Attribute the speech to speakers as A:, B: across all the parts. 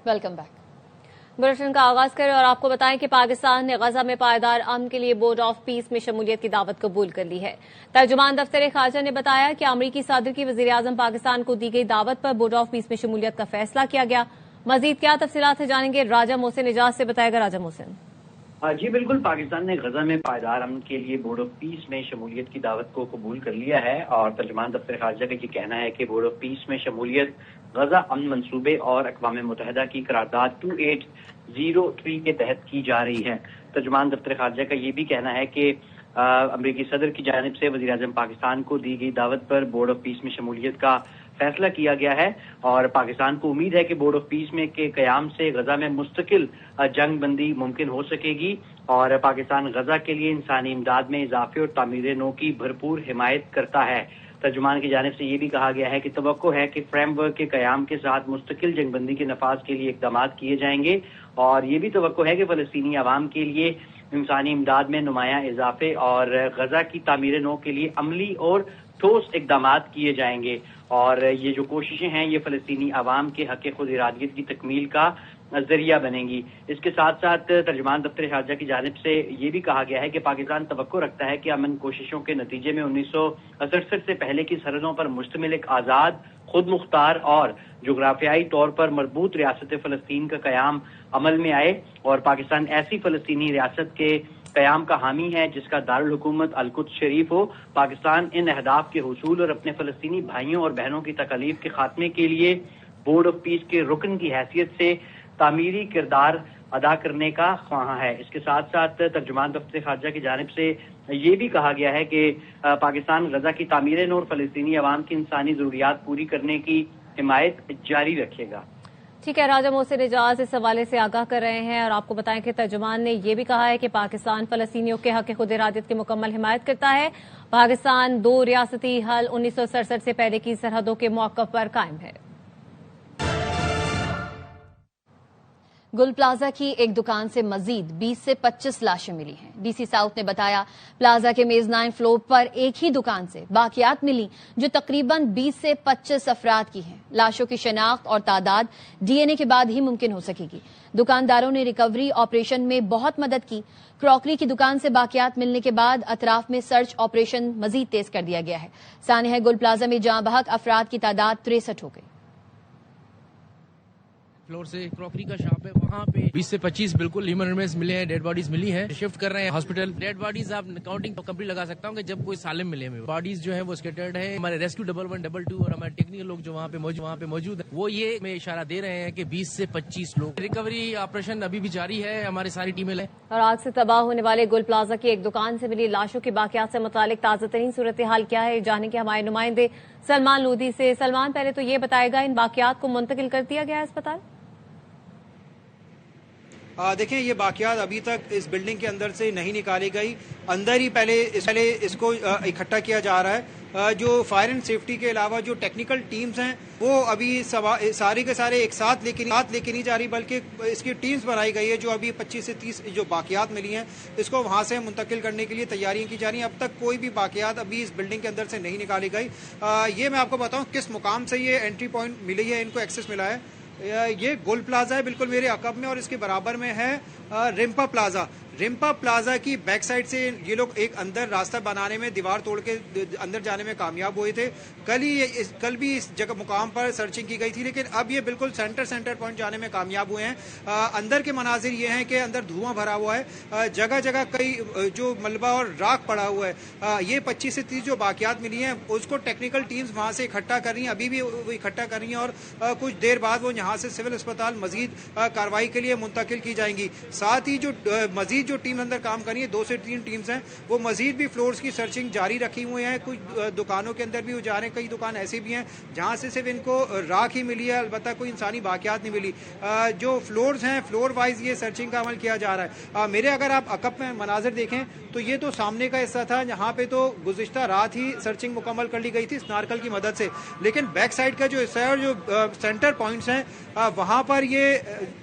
A: Welcome back. Bulletin का आगाज करें और आपको बताएं कि पाकिस्तान ने गजा में पायदार अमन के लिए बोर्ड ऑफ पीस में शमूलियत की दावत कबूल कर ली है। तर्जुमान दफ्तर खारजा ने बताया कि अमरीकी सदर की वजीर आजम पाकिस्तान को दी गई दावत पर बोर्ड ऑफ पीस में शमूलियत का फैसला किया गया। मजीद क्या तफसीलात है जानेंगे राजा मोहसिन इजाज से, बताएगा राजा मोहसिन।
B: जी बिल्कुल, पाकिस्तान ने गजा में पायदार अमन के लिए बोर्ड ऑफ पीस में शमूलियत की दावत को कबूल कर लिया है और तर्जुमान दफ्तर खारजा का ये कहना है कि बोर्ड ऑफ पीस में शमूलियत गजा अमन मंसूबे और अक़वाम मुत्तहिदा की करारदाद 2803 के तहत की जा रही है। तर्जुमान दफ्तर खारजा का ये भी कहना है कि अमरीकी सदर की जानिब से वज़ीर आज़म पाकिस्तान को दी गई दावत पर बोर्ड ऑफ पीस में शमूलियत का फैसला किया गया है और पाकिस्तान को उम्मीद है कि बोर्ड ऑफ पीस में के क़याम से गजा में मुस्तकिल जंग बंदी मुमकिन हो सकेगी और पाकिस्तान गजा के लिए इंसानी इमदाद में इजाफे और तामीर नो की भरपूर हिमायत करता है। तर्जुमान की जानिब से ये भी कहा गया है कि तवक्को है कि फ्रेमवर्क के क़याम के साथ मुस्तकिल जंगबंदी के नफाज के लिए इक़दाम किए जाएंगे और ये भी तवक्को है कि फ़लस्तीनी अवाम के लिए इंसानी इमदाद में नुमायां इजाफे और गजा की तामीर नो के लिए अमली और ठोस इक़दाम किए जाएंगे और ये जो कोशिशें हैं ये फ़लस्तीनी अवाम के हक़ खुद इरादियत की तकमील का जरिया बनेंगी। इसके साथ साथ तर्जुमान दफ्तर खारजा की जानिब से ये भी कहा गया है कि पाकिस्तान तवक्को रखता है कि अमन कोशिशों के नतीजे में 1967 से पहले की सरहदों पर मुश्तमिल एक आज़ाद, खुद मुख्तार और जोग्राफियाई तौर पर मरबूत रियासत फ़लस्तीन का क़याम अमल में आए और पाकिस्तान ऐसी फ़लस्तीनी रियासत के क़याम का हामी है जिसका दारुल हुकूमत अल-कुद्स शरीफ हो। पाकिस्तान इन अहदाफ के हुसूल और अपने फ़लस्तीनी भाइयों और बहनों की तकलीफ के खात्मे के लिए बोर्ड ऑफ पीस के रुकन की हैसियत से तामीरी किरदार अदा करने का ख्वाह है। इसके साथ साथ तर्जुमान दफ्तर खारजा की जानिब से ये भी कहा गया है कि पाकिस्तान गजा की तामीर नो और फ़लस्तीनी अवाम की इंसानी ज़रूरियात पूरी करने की हिमायत जारी रखेगा।
A: ठीक है, राजा मोहसिन इजाज इस हवाले से आगाह कर रहे हैं और आपको बताएं कि तर्जुमान ने यह भी कहा है कि पाकिस्तान फ़लस्तीनियों के हक़ खुद इरादियत की मुकम्मल हिमायत करता है। पाकिस्तान 2 रियासती हल 1967 से पहले की सरहदों के मौक़िफ़ पर कायम है। गुल प्लाजा की एक दुकान से मजीद 20 से 25 लाशें मिली हैं। डीसी साउथ ने बताया प्लाजा के मेजनाइन फ्लोर पर एक ही दुकान से बाकियात मिली जो तकरीबन 20 से 25 अफराद की हैं। लाशों की शनाख्त और तादाद डीएनए के बाद ही मुमकिन हो सकेगी। दुकानदारों ने रिकवरी ऑपरेशन में बहुत मदद की। क्रॉकरी की दुकान से बाकियात मिलने के बाद अतराफ में सर्च ऑपरेशन मजीद तेज कर दिया गया है। सानिया गुल प्लाजा में जहां बहक अफराद की तादाद 63 हो गई।
C: फ्लोर से क्रॉकरी का शॉप है, वहाँ पे 20 से 25 बिल्कुल ह्यूमन रिमेन्स मिले हैं, डेड बॉडीज मिली हैं। शिफ्ट कर रहे हैं हॉस्पिटल। डेड बॉडीज आप काउंटिंग कंप्लीट लगा सकता हूँ कि जब कोई सालिम मिले हमें। बॉडीज जो है वो स्केटर्ड है। हमारे रेस्क्यू 11, 22 और हमारे टेक्निकल लोग जो वहाँ पे मौजूद है वो ये में इशारा दे रहे हैं कि 20 से 25 लोग। रिकवरी ऑपरेशन अभी भी जारी है, हमारी सारी टीमें हैं।
A: और आग से तबाह होने वाले गुल प्लाजा की एक दुकान से मिली लाशों की बाकियात से मुतालिक ताज़ा तरीन सूरत हाल क्या है, जाने के हमारे नुमाइंदे सलमान लोधी से। सलमान, पहले तो ये बताएगा इन बाकियात को मुंतकिल कर दिया गया है अस्पताल?
D: देखें, ये बाकियात अभी तक इस बिल्डिंग के अंदर से नहीं निकाली गई। अंदर ही पहले इसको इकट्ठा किया जा रहा है। जो फायर एंड सेफ्टी के अलावा जो टेक्निकल टीम्स हैं वो अभी सारे के सारे एक साथ लेके नहीं जा रही, बल्कि इसकी टीम्स बनाई गई है जो अभी 25 से 30 जो बाकियात मिली हैं इसको वहां से मुंतकिल करने के लिए तैयारियां की जा रही हैं। अब तक कोई भी बाकियात अभी इस बिल्डिंग के अंदर से नहीं निकाली गई। ये मैं आपको बताऊं किस मुकाम से ये एंट्री पॉइंट मिली है, इनको एक्सेस मिला है। ये गुल प्लाजा है बिल्कुल मेरे अकब में और इसके बराबर में है रिम्पा प्लाजा। रिम्पा प्लाजा की बैक साइड से ये लोग एक अंदर रास्ता बनाने में दीवार तोड़ के अंदर जाने में कामयाब हुए थे। कल भी इस जगह मुकाम पर सर्चिंग की गई थी, लेकिन अब ये बिल्कुल सेंटर पॉइंट जाने में कामयाब हुए हैं। अंदर के मनाजिर ये हैं कि अंदर धुआं भरा हुआ है, जगह जगह कई जो मलबा और राख पड़ा हुआ है। ये 25 से 30 जो बाकियात मिली हैं उसको टेक्निकल टीम्स वहां से इकट्ठा कर रही हैं, अभी भी वो इकट्ठा कर रही हैं और कुछ देर बाद वो यहाँ से सिविल अस्पताल मजीद कार्रवाई के लिए मुंतकिल की जाएंगी। साथ ही जो मजीद जो टीम अंदर काम कर रही है, 2 से 3 टीम्स हैं, वो मजीद भी फ्लोर्स की सर्चिंग जारी रखी हुई है। कुछ दुकानों के अंदर भी वो जा रहे हैं, कई दुकान ऐसी भी हैं जहां से सिर्फ इनको राख ही मिली है, अलबत्ता कोई इंसानी बाकियात नहीं मिली। जो फ्लोर्स हैं फ्लोर वाइज ये सर्चिंग का अमल किया जा रहा है। मेरे अगर आप अकब में मनाजिर देखें तो ये तो सामने का हिस्सा था जहाँ पे तो गुज़िश्ता रात ही सर्चिंग मुकम्मल कर ली गई थी स्नार्कल की मदद से, लेकिन बैक साइड का जो हिस्सा है और जो सेंटर पॉइंट्स हैं वहां पर ये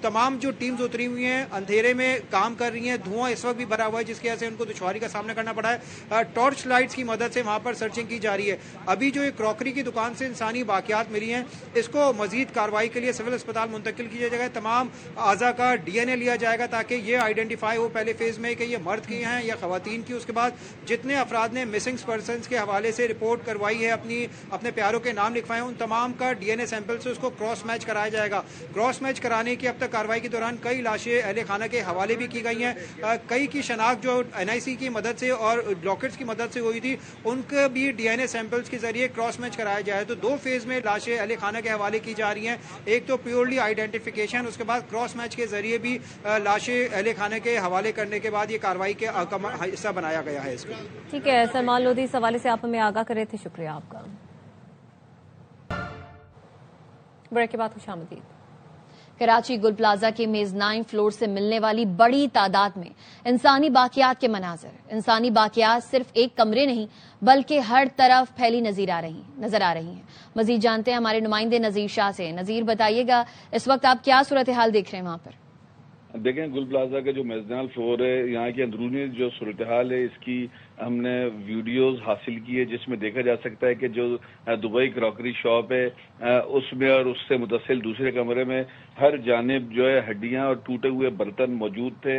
D: तमाम जो टीम्स उतरी हुई हैं अंधेरे में काम कर रही हैं। धुआं इस वक्त भी भरा हुआ है, जिसकी वजह से उनको दुश्वारी का सामना करना पड़ा है। टॉर्च लाइट्स की मदद से वहां पर सर्चिंग की जा रही है। अभी जो एक क्रॉकरी की दुकान से इंसानी बाकियात मिली हैं, इसको मजीद कार्रवाई के लिए सिविल अस्पताल मुंतकिल किया जाएगा। तमाम आज़ा का DNA लिया जाएगा ताकि ये आइडेंटिफाई हो पहले फेज में कि ये मर्द की हैं या खवातीन की। उसके बाद जितने अफराद ने मिसिंग पर्सनस के हवाले से रिपोर्ट करवाई है, अपने प्यारों के नाम लिखवाए हैं, उन तमाम का DNA सैंपल से उसको क्रॉस मैच कराया जाएगा। क्रॉस मैच कराने की अब तक कार्रवाई के दौरान कई लाशें अहले खाना के हवाले भी की गई हैं। कई की शनाख्त जो NIC की मदद से और ब्लॉकेट्स की मदद से हुई थी, उनके भी DNA सैंपल्स के जरिए क्रॉस मैच कराया जाए। तो 2 फेज में लाशें अहले खाना के हवाले की जा रही हैं। एक तो प्योरली आइडेंटिफिकेशन, उसके बाद क्रॉस मैच के जरिए भी लाशें अहले खाने के हवाले करने के बाद ये कार्रवाई के हिस्सा बनाया गया है इसको।
E: ठीक है सलमान लोधी, इस हवाले से आप हमें आगाह कर रहे थे, शुक्रिया आपका। ब्रेक के बाद खुशामदीद।
A: कराची गुल प्लाजा के मेज 9 फ्लोर से मिलने वाली बड़ी तादाद में इंसानी बाकियात के मनाजर। इंसानी बाकियात सिर्फ एक कमरे नहीं बल्कि हर तरफ फैली नजर आ रही हैं। मजीद जानते हैं हमारे नुमाइंदे नजीर शाह से। नजीर, बताइएगा इस वक्त आप क्या सूरत हाल देख रहे हैं वहां पर?
F: देखें, गुल प्लाजा का जो मेजनाल फ्लोर है, यहाँ की अंदरूनी जो सूरत हाल है, इसकी हमने वीडियोस हासिल की है, जिसमें देखा जा सकता है कि जो दुबई क्रॉकरी शॉप है उसमें और उससे मुतसिल दूसरे कमरे में हर जानिब जो है हड्डियां और टूटे हुए बर्तन मौजूद थे।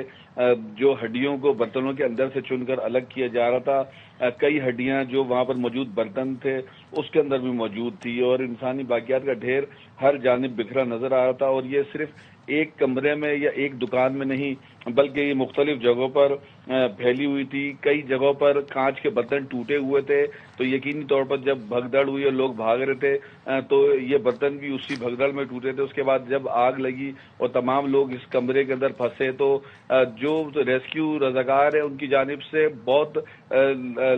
F: जो हड्डियों को बर्तनों के अंदर से चुनकर अलग किया जा रहा था, कई हड्डियां जो वहां पर मौजूद बर्तन थे उसके अंदर भी मौजूद थी और इंसानी बाकियात का ढेर हर जानिब बिखरा नजर आ रहा था। और ये सिर्फ एक कमरे में या एक दुकान में नहीं बल्कि ये मुख्तलिफ जगहों पर फैली हुई थी। कई जगहों पर कांच के बर्तन टूटे हुए थे, तो यकीनी तौर पर जब भगदड़ हुई और लोग भाग रहे थे तो ये बर्तन भी उसी भगदड़ में टूटे थे। उसके बाद जब आग लगी और तमाम लोग इस कमरे के अंदर फंसे तो जो रेस्क्यू रजाकार है उनकी जानिब से बहुत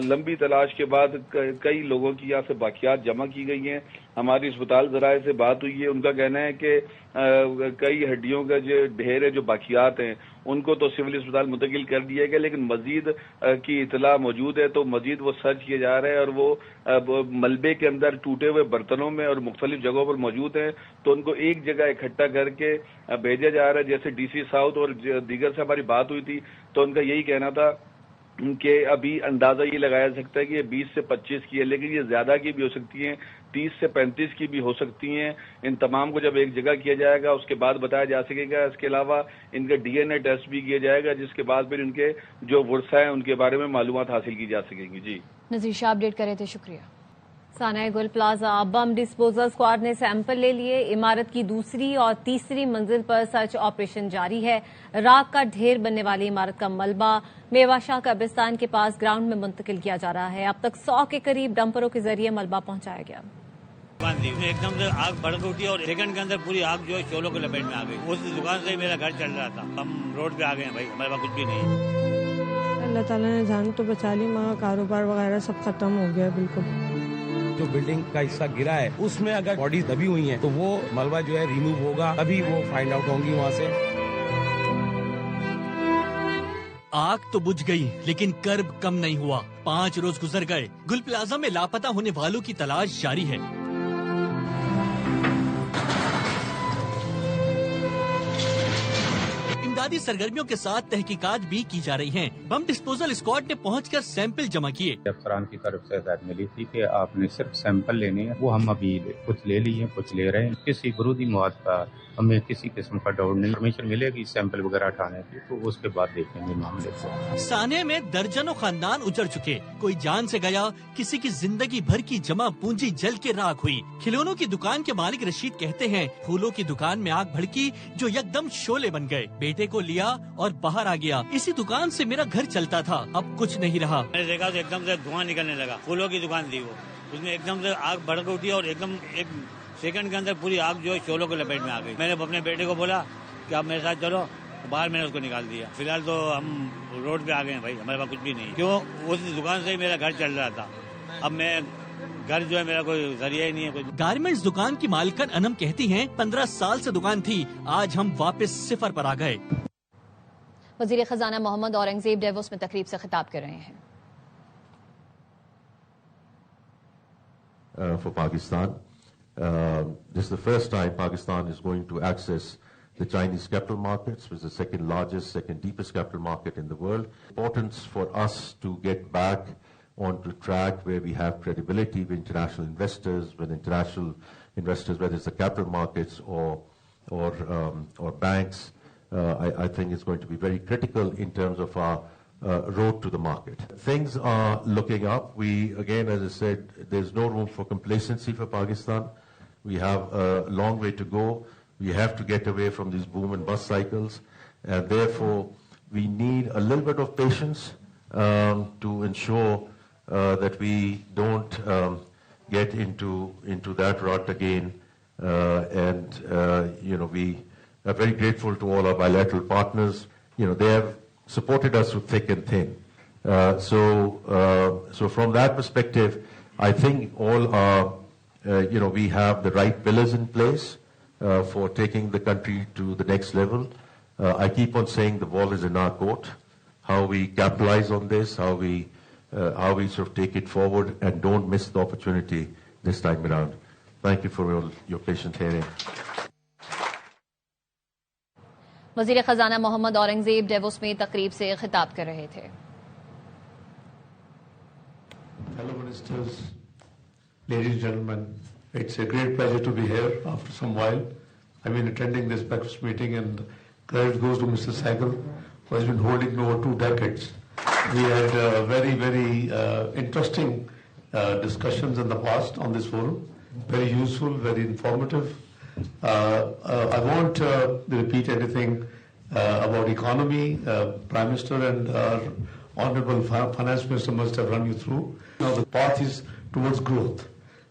F: लंबी तलाश के बाद कई लोगों की यहाँ से बाकियात जमा की गई हैं। हमारी अस्पताल ज़राए से बात हुई है, उनका कहना है कि कई हड्डियों का जो ढेर है, जो बाकियात हैं, उनको तो सिविल अस्पताल मुंतकिल कर दिया गया, लेकिन मजीद की इतला मौजूद है तो मजीद वो सर्च किए जा रहे हैं और वो मलबे के अंदर टूटे हुए बर्तनों में और मुख्तलिफ जगहों पर मौजूद हैं, तो उनको एक जगह इकट्ठा करके भेजा जा रहा है। जैसे DC साउथ और दीगर से हमारी बात हुई थी तो उनका यही कहना था कि अभी अंदाजा ये लगाया जा सकता है कि ये 20 से 25 की है, लेकिन ये ज्यादा की भी हो सकती हैं, 30 से 35 की भी हो सकती हैं। इन तमाम को जब एक जगह किया जाएगा उसके बाद बताया जा सकेगा। इसके अलावा इनका DNA टेस्ट भी किया जाएगा, जिसके बाद फिर इनके जो वर्सा हैं उनके बारे में मालूमात हासिल की जा सकेंगी। जी
A: नजीर शाह अपडेट कर रहे थे, शुक्रिया।
E: साना गुल प्लाजा बम डिस्पोजल स्क्वाड ने सैंपल ले लिए। इमारत की दूसरी और तीसरी मंजिल पर सर्च ऑपरेशन जारी है। राख का ढेर बनने वाली इमारत का मलबा मेवाशाह कब्रिस्तान के पास ग्राउंड में मुंतकिल किया जा रहा है। अब तक 100 के करीब डंपरों के जरिए मलबा पहुंचाया गया।
G: एकदम से आग भड़क उठी और सेकंड के अंदर पूरी आग जो है शोलों के लपेट में आ गई। उस दुकान से ही मेरा घर चल रहा था। हम रोड पे आ गए हैं भाई, हमारे पास कुछ भी नहीं है।
H: अल्लाह ताला ने जान तो बचा ली, मगर कारोबार वगैरह सब खत्म हो गया बिल्कुल।
I: जो बिल्डिंग का हिस्सा गिरा है उसमें अगर बॉडी दबी हुई है तो वो मलबा जो है रिमूव होगा, तभी वो फाइंड आउट होंगी वहाँ से।
J: आग तो बुझ गई लेकिन कर्ब कम नहीं हुआ। 5 रोज गुजर गए। गुल प्लाजा में लापता होने वालों की तलाश जारी है। इमदादी सरगर्मियों के साथ तहकीकात भी की जा रही हैं। बम डिस्पोजल स्क्वाड ने पहुंचकर सैंपल जमा किए।
K: अफसरान की तरफ से हिदायत मिली थी कि आपने सिर्फ सैंपल लेने हैं, वो हम अभी कुछ ले लिए, कुछ ले रहे हैं। किसी बरूदी मवाद का हमें किसी किस्म का डाउट नहीं। परमिशन मिलेगी सैंपल वगैरह उठाने की तो उसके बाद देखेंगे मामले को।
J: साने में दर्जनों खानदान उजड़ चुके। कोई जान से गया, किसी की जिंदगी भर की जमा पूंजी जल के राख हुई। खिलौनों की दुकान के मालिक रशीद कहते हैं फूलों की दुकान में आग भड़की जो यकदम शोले बन गए। बेटे को लिया और बाहर आ गया। इसी दुकान से मेरा घर चलता था, अब कुछ नहीं रहा।
G: मैंने देखा तो एकदम से धुआं निकलने लगा। फूलों की दुकान थी वो, उसमें एकदम से आग भड़क उठी और एकदम एक सेकंड के अंदर पूरी आग जो है शोलों के लपेट में आ गई। मैंने अपने बेटे को बोला कि आप मेरे साथ चलो, बाहर मैंने उसको निकाल दिया। फिलहाल तो हम रोड पे आ गए हैं भाई, हमारे पास कुछ भी नहीं। क्यों, उस दुकान से ही मेरा घर चल रहा था। अब मैं घर जो है मेरा कोई जरिया ही नहीं है। कोई
J: गारमेंट्स दुकान की मालिकन अनम कहती हैं 15 साल से दुकान थी, आज हम वापस सिफर पर आ गए।
A: वजीर खजाना मोहम्मद औरंगजेब डेवोस में तकरीब से खिताब कर रहे हैं।
L: For Pakistan, this is the first time Pakistan is going to access the Chinese capital markets, which is the second largest, second deepest capital market in the world. Importance for us to get back onto track where we have credibility with international investors, whether it's the capital markets or banks. I think it's going to be very critical in terms of our road to the market. Things are looking up. We, again, as I said, there's no room for complacency for Pakistan. We have a long way to go. We have to get away from these boom and bust cycles, and therefore we need a little bit of patience to ensure that we don't get into that rut again. We are very grateful to all our bilateral partners. They have supported us through thick and thin. So from that perspective, I think all our, we have the right pillars in place for taking the country to the next level. I keep on saying the ball is in our court. How we capitalize on this, how we sort of take it forward and don't miss the opportunity this time around. Thank you for your patient hearing.
A: वज़ीर ख़ज़ाना Mohammad Aurangzeb DeVos में तकरीब से खिताब कर रहे थे.
M: Hello ministers, ladies and gentlemen, it's a great pleasure to be here after some while. I've been attending this breakfast meeting, and credit goes to Mr. Sehgal, who has been holding over 2 decades. We had very, very interesting discussions in the past on this forum, very useful, very informative. I won't repeat anything about economy. Prime Minister and our Honorable Finance Minister must have run you through. Now the path is towards growth,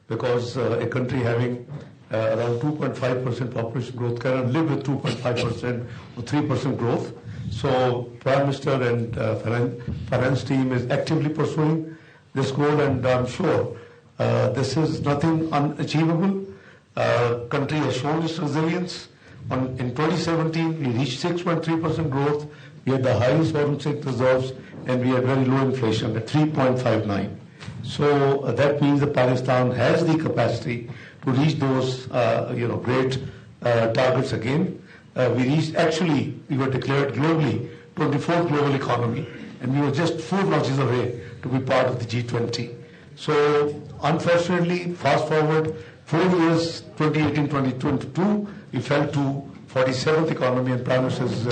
M: because a country having around 2.5% population growth cannot live with 2.5% or 3% growth. So Prime Minister and finance team is actively pursuing this goal, and I'm sure this is nothing unachievable. Country has shown its resilience. In 2017, we reached 6.3% growth. We had the highest foreign sector reserves, and we had very low inflation at 3.59. So that means that Pakistan has the capacity to reach those, great targets again. We were declared globally 24th global economy, and we were just 4 notches away to be part of the G20. So unfortunately, fast forward 4 years, 2018-2022, we fell to 47th economy, and Prime Minister has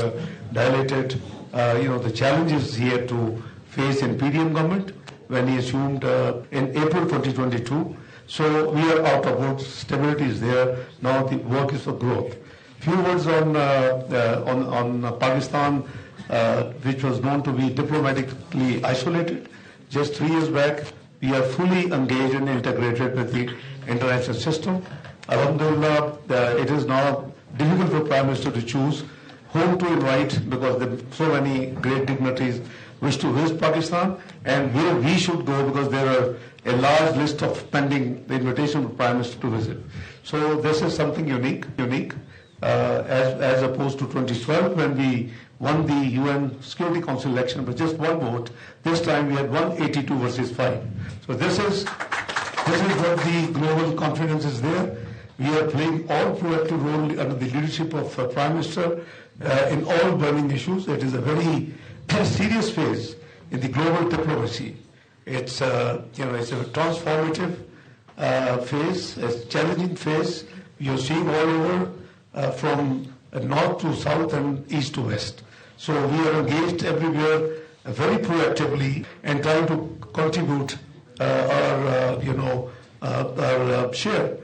M: dilated, the challenges he had to face in PDM government when he assumed in April 2022. So we are out of work. Stability is there. Now the work is for growth. Few words on Pakistan, which was known to be diplomatically isolated. Just 3 years back, we are fully engaged and integrated with the international system. Alhamdulillah, it is now difficult for Prime Minister to choose whom to invite, because there are so many great dignitaries wish to visit Pakistan, and where we should go, because there are a large list of pending the invitation for Prime Minister to visit. So this is something unique, as opposed to 2012 when we won the UN Security Council election with just 1 vote. This time we had 182 versus 5. So this is what the global confidence is there. We are playing all proactive role under the leadership of Prime Minister in all burning issues. It is a very serious phase in the global diplomacy. It's it's a transformative phase, a challenging phase. You're seeing all over from north to south and east to west. So we are engaged everywhere very proactively and trying to contribute our share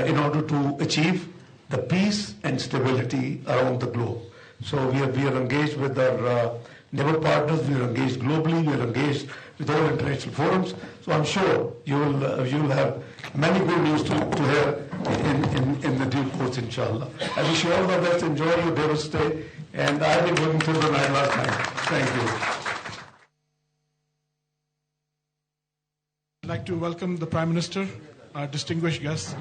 M: in order to achieve the peace and stability around the globe. So we are engaged with our neighbor partners. We are engaged globally. We are engaged with all international forums. So I'm sure you will have many good news to hear in the due course, inshallah. I wish you all the best. Enjoy your Davis stay. And I've been working through the night last night. Thank you.
N: I'd like to welcome the Prime Minister, our distinguished guest,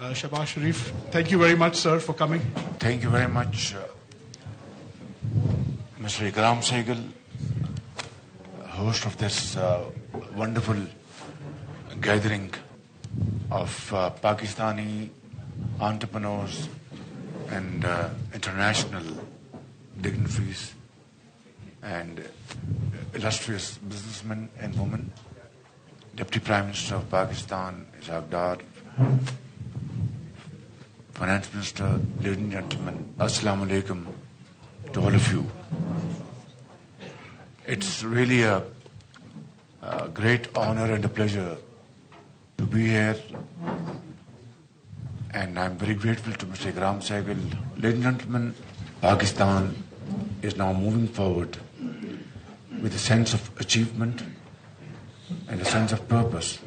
N: Shehbaz Sharif. Thank you very much, sir, for coming.
O: Thank you very much, Mr. Ikram Sehgal, host of this wonderful gathering of Pakistani entrepreneurs, and international dignitaries and illustrious businessmen and women, Deputy Prime Minister of Pakistan, Arif, Finance Minister, ladies and gentlemen, Assalamu alaikum to all of you. It's really a great honor and a pleasure to be here, and I'm very grateful to Mr. 𝐕𝐢𝐬𝐭 𝐅𝐨𝐫𝐿aDies and gentlemen, Pakistan is now moving forward with a sense of achievement and a sense of purpose.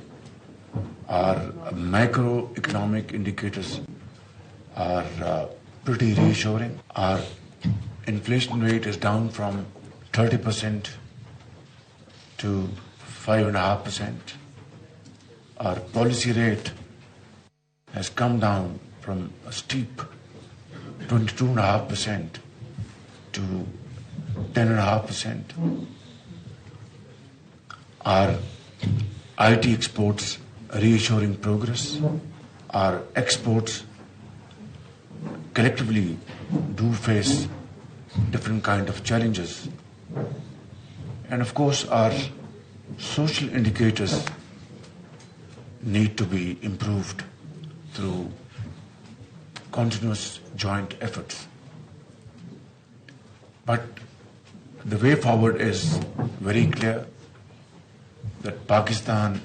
O: Our macroeconomic indicators are pretty reassuring. Our inflation rate is down from 30% to 5.5%. Our policy rate has come down from a steep 22.5% to 10.5%. Our IT exports are reassuring progress. Our exports collectively do face different kind of challenges. And of course, our social indicators need to be improved through continuous joint efforts. But the way forward is very clear, that Pakistan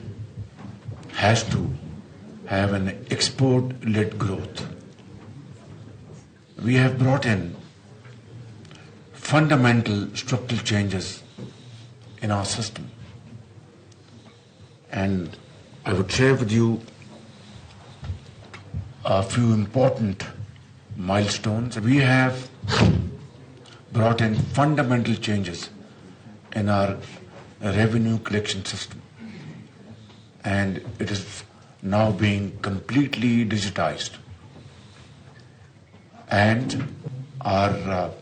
O: has to have an export-led growth. We have brought in fundamental structural changes in our system. And I would share with you a few important milestones. We have brought in fundamental changes in our revenue collection system, and it is now being completely digitized. And our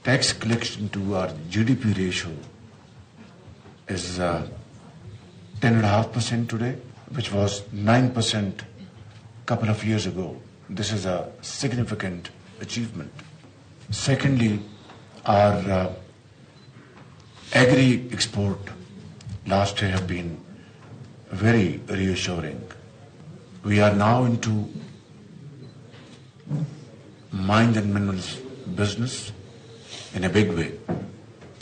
O: tax collection to our GDP ratio is 10.5% today, which was 9% a couple of years ago. This is a significant achievement. Secondly, our agri export last year have been very reassuring. We are now into mines and minerals business in a big way.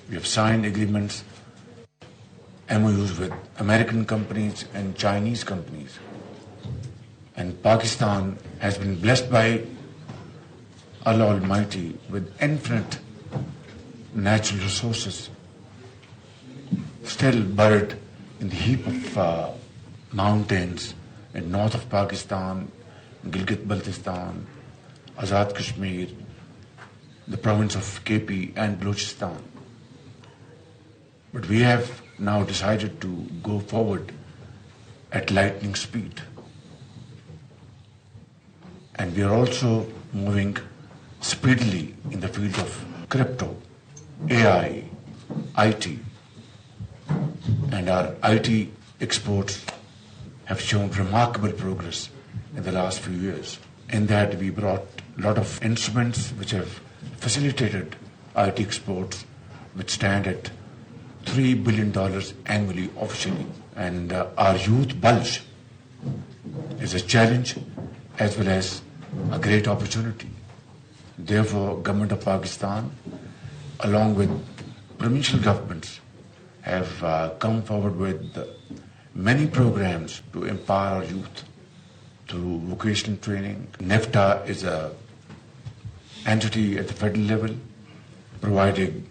O: We have signed agreements, MOUs with American companies and Chinese companies. And Pakistan has been blessed by Allah Almighty with infinite natural resources, still buried in the heap of mountains in north of Pakistan, Gilgit-Baltistan, Azad Kashmir, the province of KP and Balochistan. But we have now decided to go forward at lightning speed. And we are also moving speedily in the field of crypto, AI, IT. And our IT exports have shown remarkable progress in the last few years. In that we brought a lot of instruments which have facilitated IT exports, which stand at $3 billion annually officially. And our youth bulge is a challenge as well as a great opportunity. Therefore, Government of Pakistan, along with provincial governments, have come forward with many programs to empower our youth through vocational training. NEFTA is an entity at the federal level providing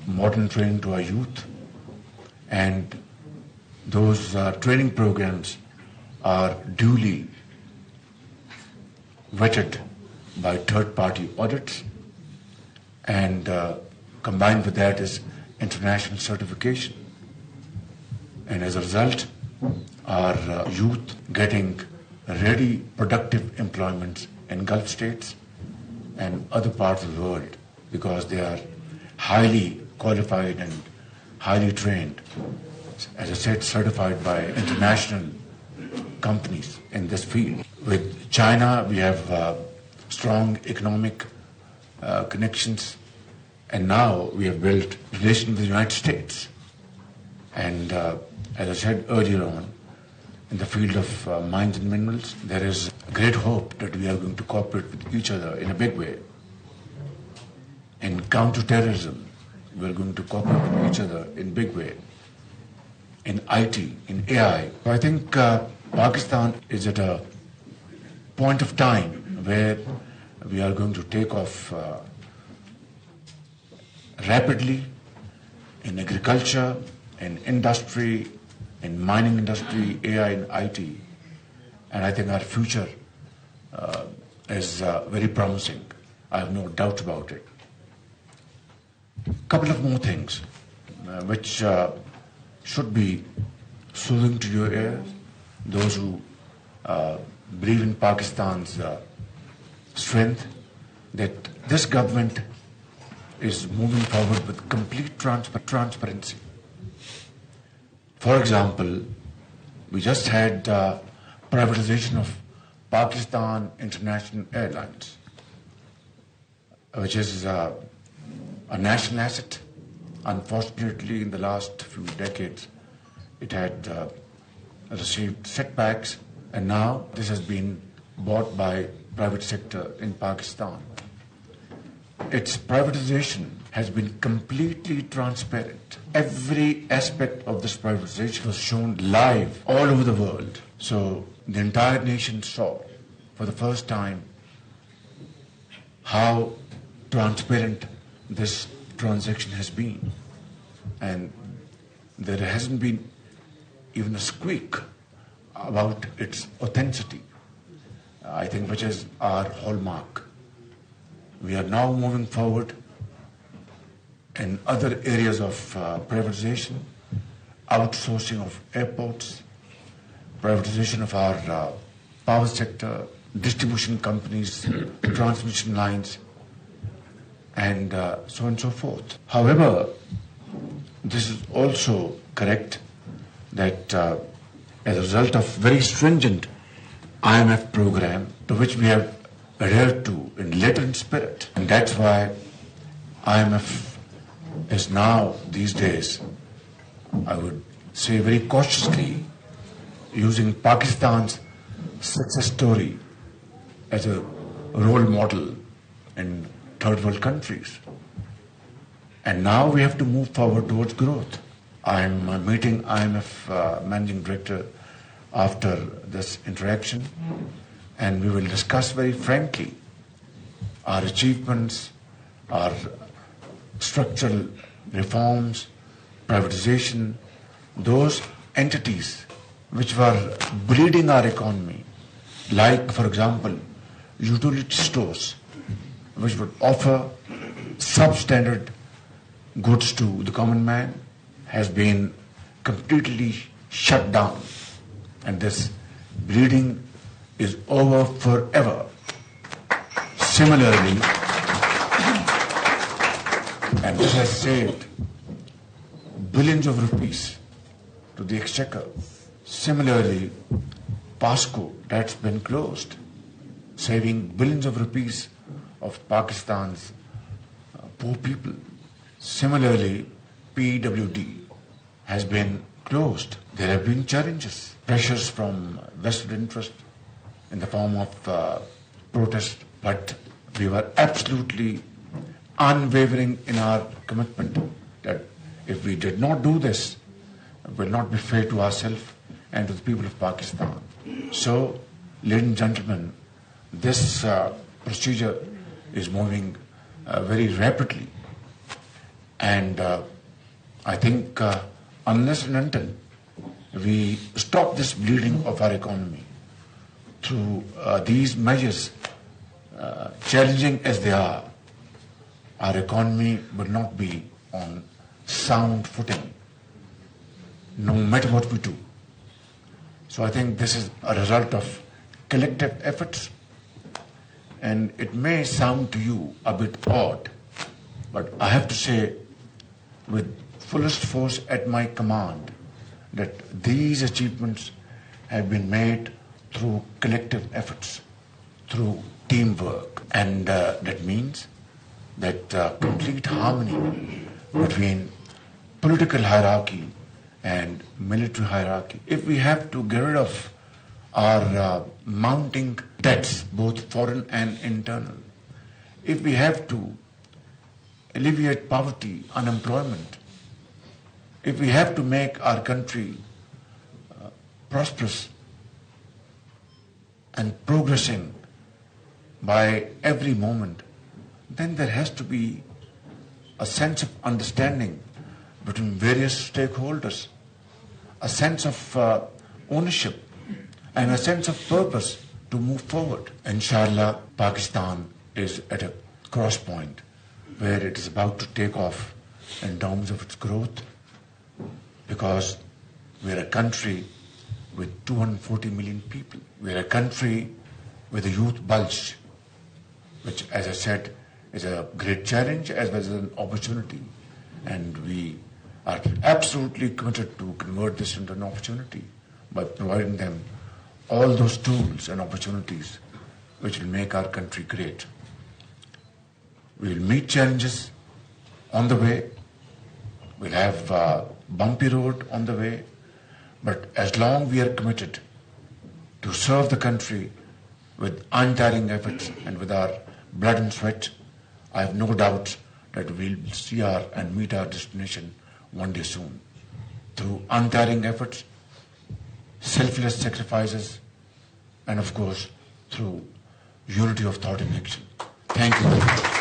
O: modern training to our youth, and those training programs are duly vetted by third-party audits, and combined with that is international certification. And as a result, our youth getting ready, productive employments in Gulf states and other parts of the world, because they are highly qualified and highly trained, as I said, certified by international companies in this field. With China, we have strong economic connections, and now we have built relations with the United States. And as I said earlier on, in the field of mines and minerals, there is great hope that we are going to cooperate with each other in a big way. In counter-terrorism, we are going to cooperate with each other in a big way. In IT, in AI. So I think Pakistan is at a point of time where we are going to take off rapidly in agriculture, in industry, in mining industry, AI and IT. And I think our future is very promising. I have no doubt about it. Couple of more things which should be soothing to your ears, those who believe in Pakistan's strength, that this government is moving forward with complete transparency. For example, we just had privatization of Pakistan International Airlines, which is a national asset. Unfortunately, in the last few decades, it had received setbacks, and now this has been bought by private sector in Pakistan. Its privatization has been completely transparent. Every aspect of this privatization was shown live all over the world. So the entire nation saw for the first time how transparent this transaction has been. And there hasn't been even a squeak about its authenticity, I think, which is our hallmark. We are now moving forward in other areas of privatization, outsourcing of airports, privatization of our power sector, distribution companies, transmission lines, and so on and so forth. However, this is also correct that as a result of very stringent IMF program to which we have adhered to in letter and spirit, and that's why IMF is now these days, I would say very cautiously, using Pakistan's success story as a role model in third world countries. And now we have to move forward towards growth. I'm meeting IMF Managing Director after this interaction, and we will discuss very frankly our achievements, our structural reforms, privatization, those entities which were bleeding our economy, like, for example, utility stores, which would offer substandard goods to the common man, has been completely shut down. And this bleeding is over forever. Similarly, and this has saved billions of rupees to the exchequer. Similarly, PASCO, that's been closed, saving billions of rupees of Pakistan's poor people. Similarly, PWD has been closed. There have been challenges, pressures from vested interest in the form of protest, but we were absolutely unwavering in our commitment that if we did not do this, it will not be fair to ourselves and to the people of Pakistan. So, ladies and gentlemen, this procedure is moving very rapidly. And I think unless and until we stop this bleeding of our economy through these measures, challenging as they are, our economy will not be on sound footing, no matter what we do. So I think this is a result of collective efforts, and it may sound to you a bit odd, but I have to say with fullest force at my command that these achievements have been made through collective efforts, through teamwork. And that means that complete harmony between political hierarchy and military hierarchy. If we have to get rid of our mounting debts, both foreign and internal, if we have to alleviate poverty, unemployment, if we have to make our country prosperous and progressing by every moment, then there has to be a sense of understanding between various stakeholders, a sense of ownership and a sense of purpose to move forward. Inshallah, Pakistan is at a cross point where it is about to take off in terms of its growth, because we're a country with 240 million people. We're a country with a youth bulge, which, as I said, is a great challenge as well as an opportunity. And we are absolutely committed to convert this into an opportunity by providing them all those tools and opportunities which will make our country great. We will meet challenges on the way. We'll have a bumpy road on the way. But as long we are committed to serve the country with untiring efforts and with our blood and sweat, I have no doubt that we'll see and meet our destination one day soon. Through untiring efforts, selfless sacrifices, and of course, through unity of thought and action. Thank you very much.